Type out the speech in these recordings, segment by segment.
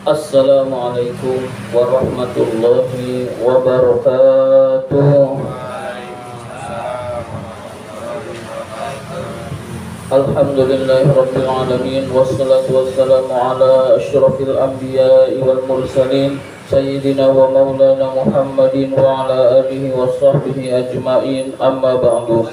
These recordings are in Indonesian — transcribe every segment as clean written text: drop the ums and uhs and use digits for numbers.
Assalamualaikum warahmatullahi wabarakatuh. Alhamdulillahirabbil alamin wassalatu wassalamu ala asyrafil anbiya'i wal mursalin sayyidina wa maulana Muhammadin wa ala alihi wa sahbihi ajma'in, amma ba'du.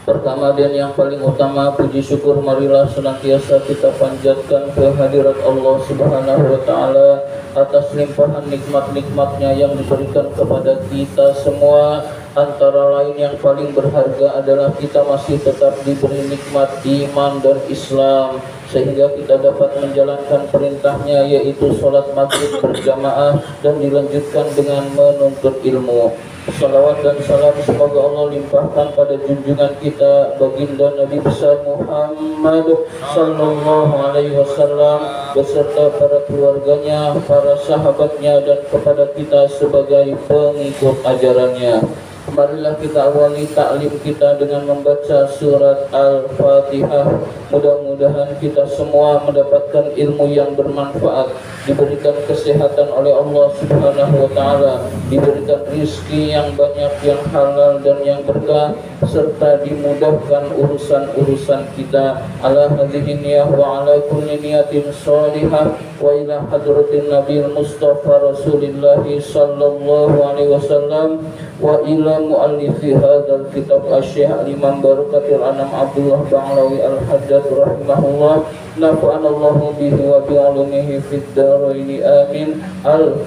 Pertama dan yang paling utama, puji syukur marilah senantiasa kita panjatkan kehadirat Allah Subhanahu wa Ta'ala atas limpahan nikmat-nikmatnya yang diberikan kepada kita semua. Antara lain yang paling berharga adalah kita masih tetap diberi nikmat iman dan Islam, sehingga kita dapat menjalankan perintahnya, yaitu sholat maghrib berjamaah dan dilanjutkan dengan menuntut ilmu. Salawat dan salam semoga Allah limpahkan pada junjungan kita baginda Nabi besar Muhammad sallallahu alaihi wasallam beserta para keluarganya, para sahabatnya, dan kepada kita sebagai pengikut ajarannya. Marilah kita awali taklim kita dengan membaca surat Al-Fatihah. Mudah-mudahan kita semua mendapatkan ilmu yang bermanfaat, diberikan kesehatan oleh Allah Subhanahu wa Ta'ala, diberikan rizki yang banyak, yang halal dan yang berkah, serta dimudahkan urusan-urusan kita. Ala hadhihi niyah wa ala kulli niyatin shalihah wa ila hadratin Nabi Mustafa Rasulillah sallallahu alaihi wasallam wa ila muallifi hadzal kitab Asy-Syaikh Al-Imam Barakatul Anam Abdullah Ba'lawi Al-Haddad rahimahullah, nafa'anallahu bihi wa bi ulumihi fid dharain amin. Al-Fatihah.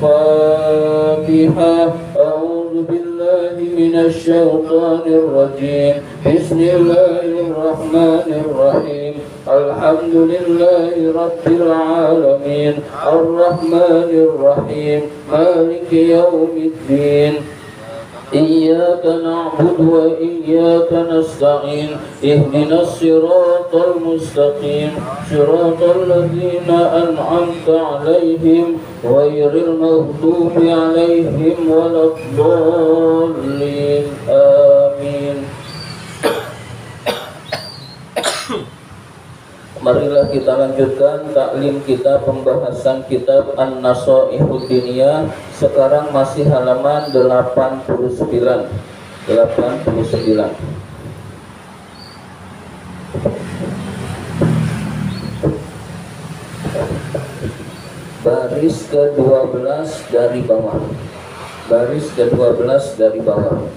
A'udzu billahi minasy syaithanir rajim. Bismillahirrahmanirrahim. Alhamdulillahi rabbil alamin. Ar-Rahmanir Rahim. Maliki yaumiddin. Iyyaka na'budu wa iyyaka nasta'in. Ihdinas siratal mustaqim, siratal ladzina an'amta 'alaihim ghairil maghdubi 'alaihim waladdallin. Amin. Marilah kita lanjutkan taklim kita, pembahasan kitab An-Nasaihud Diniyah. Sekarang masih halaman 89. Baris ke-12 dari bawah. Baris ke-12 dari bawah.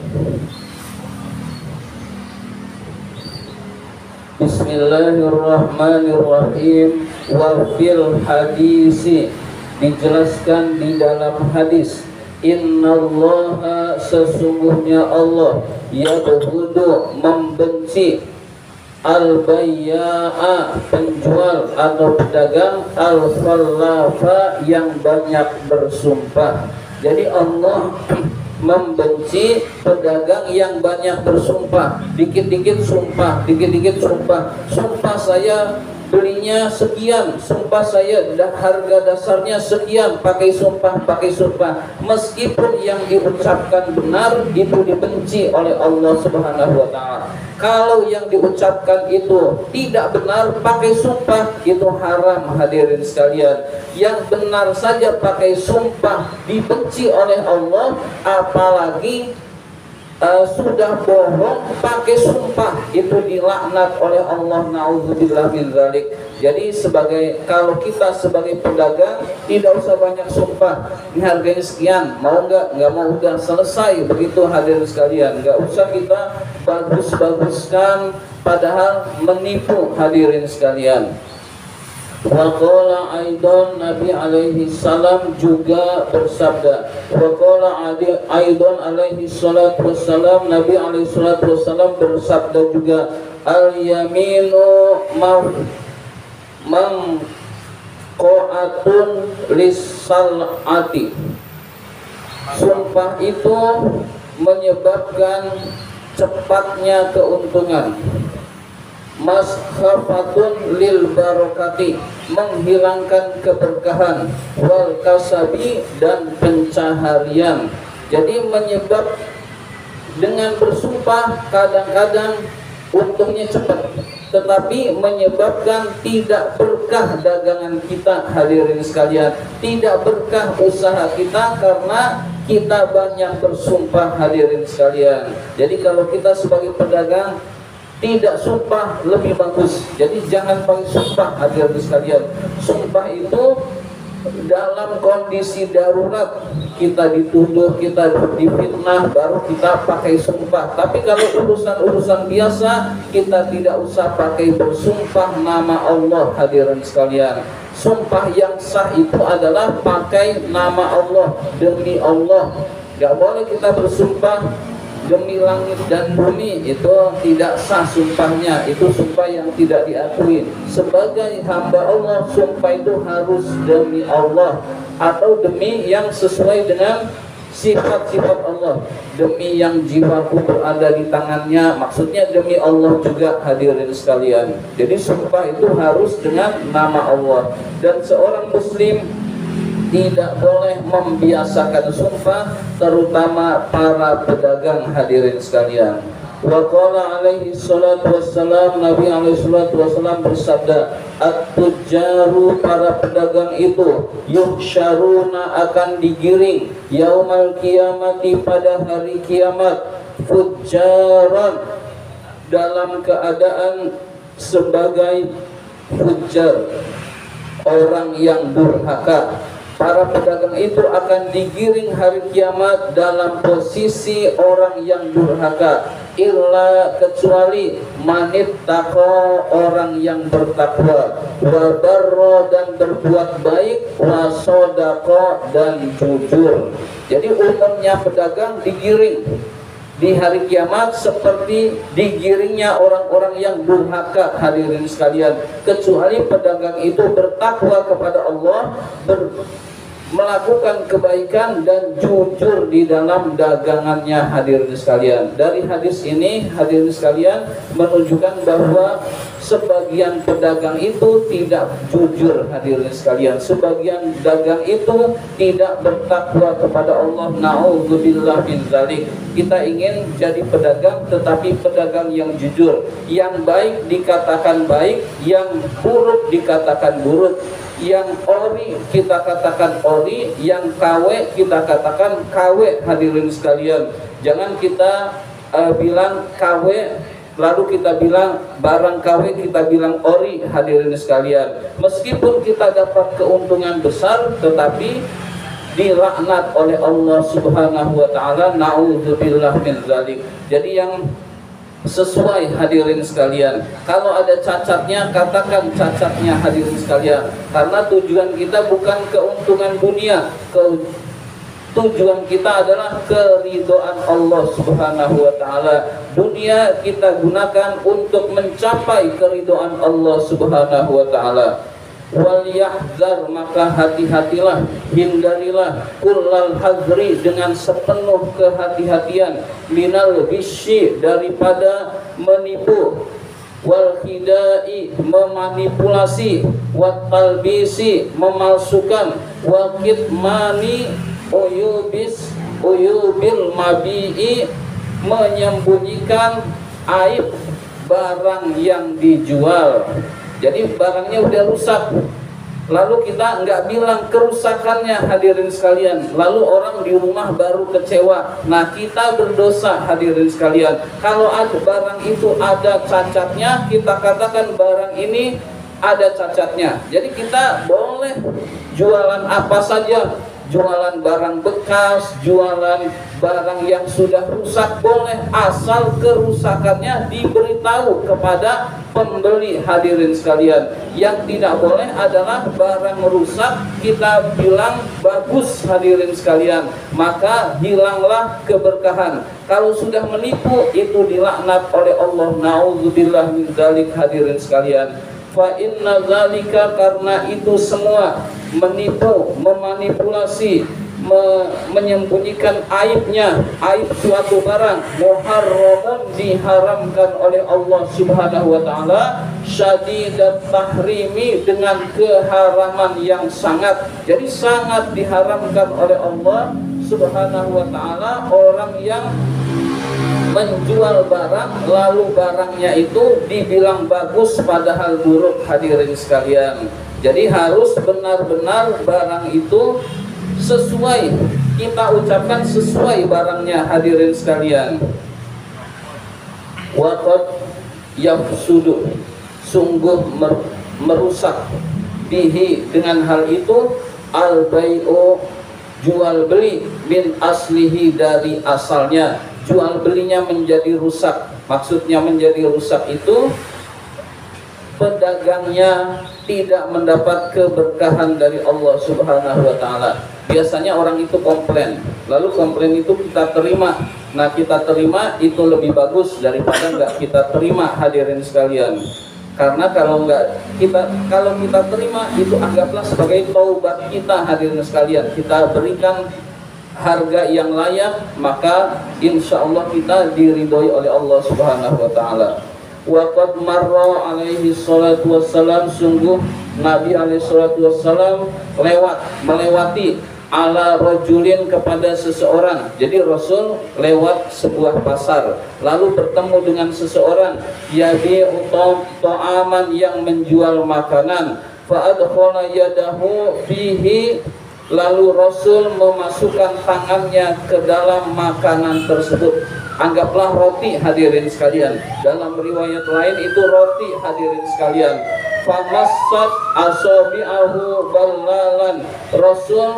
Bismillahirrahmanirrahim. Wa fil hadisi, dijelaskan di dalam hadis, innallaha, sesungguhnya Allah, yabghudu, membenci, al-bayya'a, penjual atau pedagang, al-khallafa, yang banyak bersumpah. Jadi Allah membenci pedagang yang banyak bersumpah, dikit-dikit sumpah, dikit-dikit sumpah. Sumpah saya belinya sekian, sumpah saya harga dasarnya sekian, pakai sumpah. Meskipun yang diucapkan benar, itu dibenci oleh Allah Subhanahu wa Ta'ala. Kalau yang diucapkan itu tidak benar, pakai sumpah, itu haram. Hadirin sekalian, yang benar saja pakai sumpah dibenci oleh Allah, apalagi sudah bohong pakai sumpah, itu dilaknat oleh Allah. Na'udzubillah min dzalik. Jadi kalau kita sebagai pedagang tidak usah banyak sumpah. Ini harganya sekian, mau nggak mau, udah selesai begitu. Hadirin sekalian, nggak usah kita bagus-baguskan padahal menipu. Hadirin sekalian, waqala aidan, Nabi alaihi salam juga bersabda. Waqala aidan alaihi salatu wassalam, Nabi alaihi salatu wassalam bersabda juga, al yaminu mangqa'atun lisal'ati. Sumpah itu menyebabkan cepatnya keuntungan. Maskhafatun lil barakati, menghilangkan keberkahan. Wal kasabi, dan pencaharian. Jadi menyebab dengan bersumpah kadang-kadang untungnya cepat, tetapi menyebabkan tidak berkah dagangan kita hadirin sekalian, tidak berkah usaha kita karena kita banyak bersumpah hadirin sekalian. Jadi kalau kita sebagai pedagang tidak sumpah lebih bagus. Jadi jangan pakai sumpah hadirin sekalian. Sumpah itu dalam kondisi darurat, kita dituduh, kita difitnah, baru kita pakai sumpah. Tapi kalau urusan-urusan biasa, kita tidak usah pakai bersumpah nama Allah hadirin sekalian. Sumpah yang sah itu adalah pakai nama Allah, demi Allah. Gak boleh kita bersumpah demi langit dan bumi, itu tidak sah sumpahnya, itu sumpah yang tidak diakui. Sebagai hamba Allah, sumpah itu harus demi Allah atau demi yang sesuai dengan sifat-sifat Allah, demi yang jiwaku berada di tangannya, maksudnya demi Allah juga hadirin sekalian. Jadi sumpah itu harus dengan nama Allah, dan seorang muslim tidak boleh membiasakan sumpah, terutama para pedagang hadirin sekalian. Wa qala alaihi salatu wassalam, Nabi alaihi salatu wassalam bersabda, at-tujjaru, para pedagang itu, yuhsyaruna, akan digiring yaumal qiyamati, pada hari kiamat, fujjaran, dalam keadaan sebagai fujjar, orang yang durhaka. Para pedagang itu akan digiring hari kiamat dalam posisi orang yang durhaka, illa, kecuali manit taqwa, orang yang bertakwa, wa barra, dan berbuat baik, wa sodaqa, dan jujur. Jadi umumnya pedagang digiring di hari kiamat seperti digiringnya orang-orang yang durhaka hadirin sekalian, kecuali pedagang itu bertakwa kepada Allah, melakukan kebaikan dan jujur di dalam dagangannya hadirin sekalian. Dari hadis ini hadirin sekalian menunjukkan bahwa sebagian pedagang itu tidak jujur hadirin sekalian, sebagian dagang itu tidak bertakwa kepada Allah. Na'udzubillah min dzalik. Kita ingin jadi pedagang, tetapi pedagang yang jujur, yang baik dikatakan baik, yang buruk dikatakan buruk, yang ori kita katakan ori, yang KW kita katakan KW hadirin sekalian. Jangan kita bilang KW lalu kita bilang barang KW, kita bilang ori hadirin sekalian. Meskipun kita dapat keuntungan besar, tetapi dilaknat oleh Allah Subhanahu wa taala. Na'udzubillah min dzalik. Jadi yang sesuai hadirin sekalian. Kalau ada cacatnya, katakan cacatnya hadirin sekalian. Karena tujuan kita bukan keuntungan dunia, tujuan kita adalah keridhaan Allah Subhanahu wa taala. Dunia kita gunakan untuk mencapai keridhaan Allah Subhanahu wa taala. Wal yahzar, maka hati-hatilah, hindarilah, kullal hadri, dengan sepenuh kehati-hatian, minal ghisyi, daripada menipu, wal khidai, memanipulasi, wat talbisi, memalsukan, wa kitmani uyubil mabi'i, menyembunyikan aib barang yang dijual. Jadi barangnya udah rusak, lalu kita nggak bilang kerusakannya hadirin sekalian, lalu orang di rumah baru kecewa. Nah, kita berdosa hadirin sekalian. Kalau ada barang itu ada cacatnya, kita katakan barang ini ada cacatnya. Jadi kita boleh jualan apa saja, jualan barang bekas, jualan barang yang sudah rusak boleh, asal kerusakannya diberitahu kepada pembeli hadirin sekalian. Yang tidak boleh adalah barang rusak kita bilang bagus hadirin sekalian, maka hilanglah keberkahan. Kalau sudah menipu itu dilaknat oleh Allah. Na'udzubillah min dzalik hadirin sekalian. Fa inna dzalika, karena itu semua, menipu, memanipulasi, menyembunyikan aibnya, aib suatu barang, muharramun, diharamkan oleh Allah Subhanahu wa taala, syadidat tahrimi, dengan keharaman yang sangat. Jadi sangat diharamkan oleh Allah Subhanahu wa taala orang yang menjual barang lalu barangnya itu dibilang bagus padahal buruk, hadirin sekalian. Jadi harus benar-benar barang itu sesuai, kita ucapkan sesuai barangnya, hadirin sekalian. Waqad yafsudu, sungguh merusak, bihi dengan hal itu, al-bai'u, jual beli, min aslihi, dari asalnya. Jual belinya menjadi rusak. Maksudnya menjadi rusak itu pedagangnya tidak mendapat keberkahan dari Allah Subhanahu wa taala. Biasanya orang itu komplain, lalu komplain itu kita terima. Nah, kita terima itu lebih bagus daripada nggak kita terima, hadirin sekalian. Karena kalau kita terima itu anggaplah sebagai taubat kita, hadirin sekalian. Kita berikan harga yang layak, maka insya Allah kita diridhoi oleh Allah Subhanahu wa taala. Waqad marra alaihi salatu wassalam, sungguh Nabi alaihi salatu wassalam melewati ala rajulin, kepada seseorang. Jadi Rasul lewat sebuah pasar, lalu bertemu dengan seseorang yabi'u ta'aman, yang menjual makanan. Fa adkhala yadahu fihi, lalu Rasul memasukkan tangannya ke dalam makanan tersebut. Anggaplah roti, hadirin sekalian. Dalam riwayat lain itu roti, hadirin sekalian. Famassat asabi'ahu ballalan, Rasul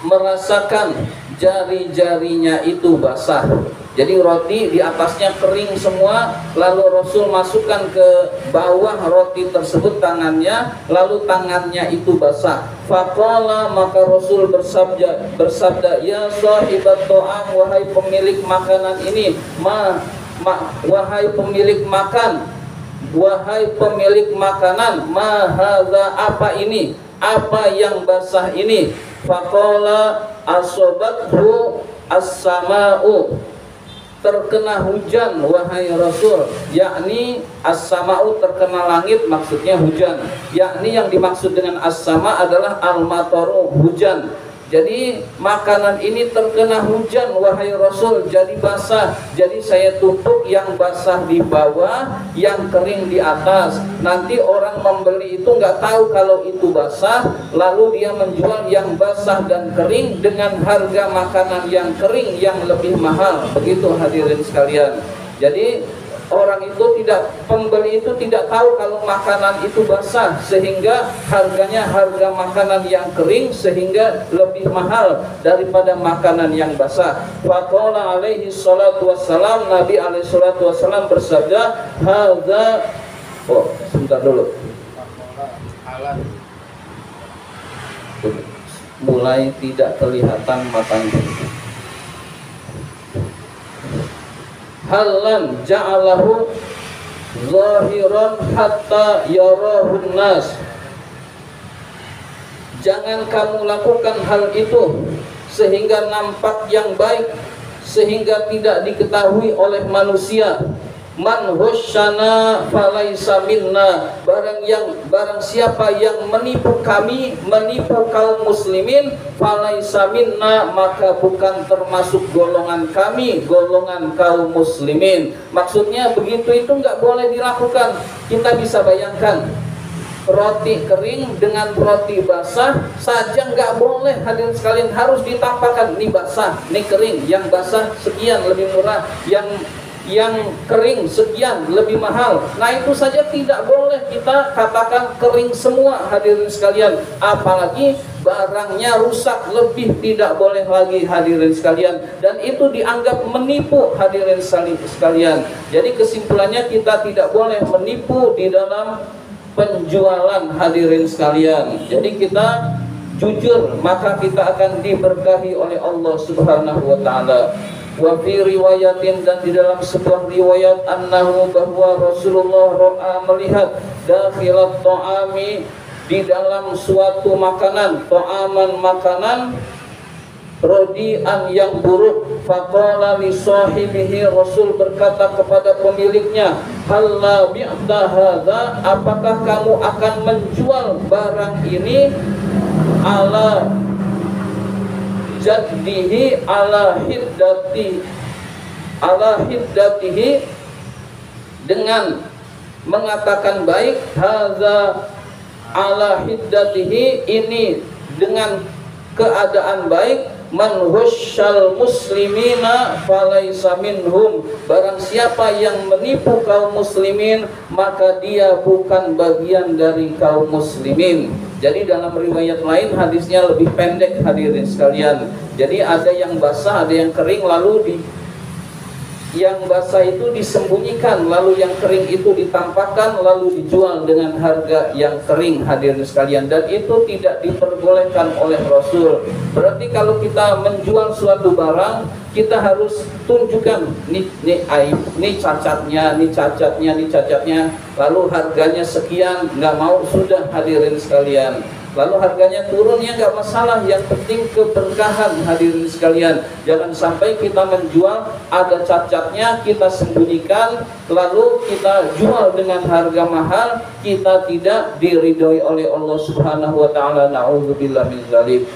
merasakan jari-jarinya itu basah. Jadi roti di atasnya kering semua, lalu Rasul masukkan ke bawah roti tersebut tangannya, lalu tangannya itu basah. Faqala, maka Rasul bersabda, ya sahibat ta'am, wahai pemilik makanan ini, wahai pemilik makan, wahai pemilik makanan, ma hadza, apa ini, apa yang basah ini? Faqala asobathu as-sama'u, terkena hujan wahai Rasul, yakni as-sama'u, terkena langit, maksudnya hujan. Yakni yang dimaksud dengan as-sama' adalah al-mataru, hujan. Jadi makanan ini terkena hujan wahai Rasul, jadi basah. Jadi saya tutup yang basah di bawah, yang kering di atas. Nanti orang membeli itu nggak tahu kalau itu basah, lalu dia menjual yang basah dan kering dengan harga makanan yang kering yang lebih mahal. Begitu, hadirin sekalian. Jadi pembeli itu tidak tahu kalau makanan itu basah, sehingga harganya harga makanan yang kering, sehingga lebih mahal daripada makanan yang basah. Faqala alaihi salatu wassalam, Nabi alaihi salatu wassalam bersabda, hadza, sebentar dulu, mulai tidak kelihatan matanya. Halan ja'alahu zahiran hatta yarahun nas, jangan kamu lakukan hal itu sehingga nampak yang baik, sehingga tidak diketahui oleh manusia. Man husyana falaisa minna, barang siapa yang menipu kami, menipu kaum muslimin, falaisa minna, maka bukan termasuk golongan kami, golongan kaum muslimin. Maksudnya begitu itu nggak boleh dilakukan. Kita bisa bayangkan roti kering dengan roti basah saja nggak boleh, hadirin sekalian, harus ditampakkan, ini basah, ini kering, yang basah sekian lebih murah, yang kering sekian lebih mahal. Nah, itu saja tidak boleh kita katakan kering semua, hadirin sekalian. Apalagi barangnya rusak, lebih tidak boleh lagi, hadirin sekalian. Dan itu dianggap menipu, hadirin sekalian. Jadi kesimpulannya kita tidak boleh menipu di dalam penjualan, hadirin sekalian. Jadi kita jujur, maka kita akan diberkahi oleh Allah Subhanahu wa taala. Wa fi riwayatin, dan di dalam sebuah riwayat, annahu, bahwa Rasulullah ro'a, melihat, dakhilat ta'ami, di dalam suatu makanan, ta'aman, makanan, rodi'an, yang buruk. Faqala li sahibihi, Rasul berkata kepada pemiliknya, halla bi'ta hadza, apakah kamu akan menjual barang ini ala jaddihi ala hiddatihi, dengan mengatakan baik, hadza ala hiddatihi, ini dengan keadaan baik, man husyal muslimina falaysa minhum, barang siapa yang menipu kaum muslimin maka dia bukan bagian dari kaum muslimin. Jadi dalam riwayat lain hadisnya lebih pendek hadirin sekalian. Jadi ada yang basah, ada yang kering, lalu yang basah itu disembunyikan, lalu yang kering itu ditampakkan, lalu dijual dengan harga yang kering hadirin sekalian, dan itu tidak diperbolehkan oleh Rasul. Berarti kalau kita menjual suatu barang, kita harus tunjukkan ini aib, ini cacatnya, ini cacatnya, ini cacatnya, lalu harganya sekian, nggak mau sudah hadirin sekalian. Lalu harganya turun ya nggak masalah, yang penting keberkahan hadirin sekalian. Jangan sampai kita menjual ada cacatnya, kita sembunyikan, lalu kita jual dengan harga mahal, kita tidak diridhoi oleh Allah Subhanahu wa taala. Na'udzubillah min dzalik.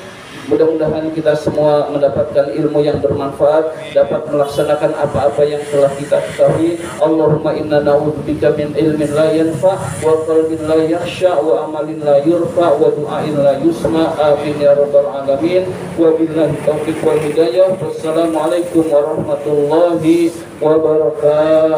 Mudah-mudahan kita semua mendapatkan ilmu yang bermanfaat, dapat melaksanakan apa-apa yang telah kita ketahui. Allahumma inna na'udzubika min ilmin la yanfa, wa qalbin la yakhsha, wa amalin la yurfa, wa du'ain la yusma. Amin ya rabbal alamin. Wa billahi taufiq wal hidayah. Wassalamualaikum warahmatullahi wabarakatuh.